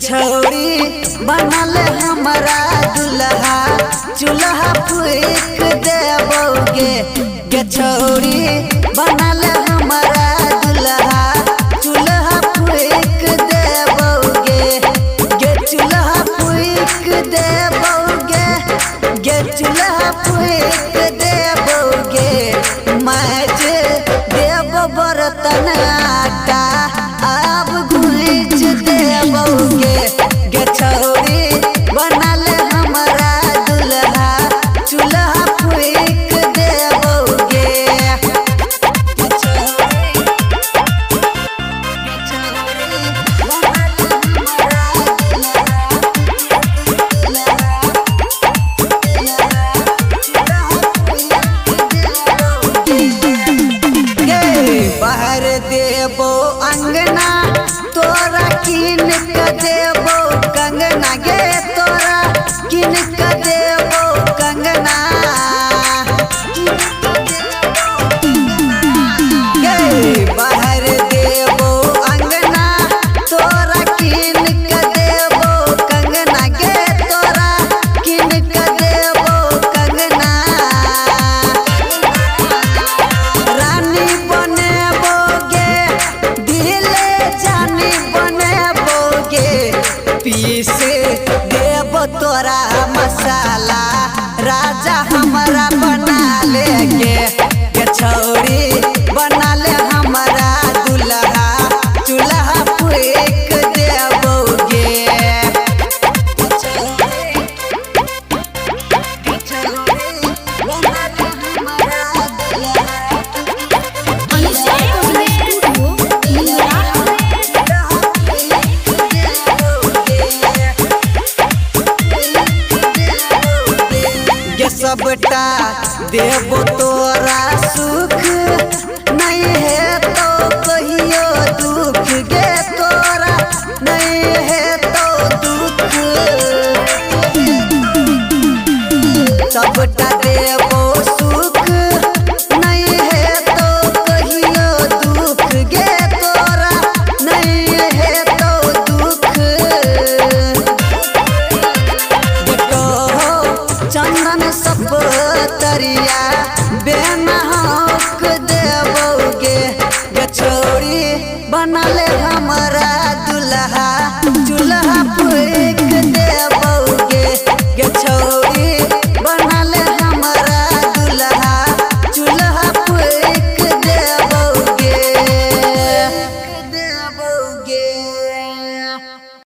छौरी बनल हमारा दुल्हा चूल्हा फूक देबोगे गे छौरी बनल हमारा दुल्हा चूल्हा फूक देबोगे गे चूल्हा फूक देबोगे गे चूल्हा फूक देबोगे माज देव बर्तन आटा अब गुलिच देबोगे गे छौरी बनल हमारा दुल्हा चूल्हा फूक देबोगे गे छौरी बनल हमारा बाहर देबो अंगना तोरा किन के देबो कंगना गे तोरा किन के देबो कंगना गे बाहर देबो अंगना तोरा किन के देबो कंगना गे तोरा किन के देबो कंगना रानी बनेबोगे दिले जानी बनेबोगे पीस देव तोरा मसाला राजा हमारा बना लेगे गे छौरी बना ले हमारा दुल्हा चूल्हा फूक देबोगे गे छौरी बना ले हमारा दुल्हा गे सबटा देबो तोरा सुख नहीं है तो कहियो दुख गे तोरा नहीं है तो दुख सबटा देबो सुख नहीं है तो कहियो दुख गे तोरा नहीं है तो दुख चंदन सपतरिया बेनहक देबोगे गे छौरी बनल हमारा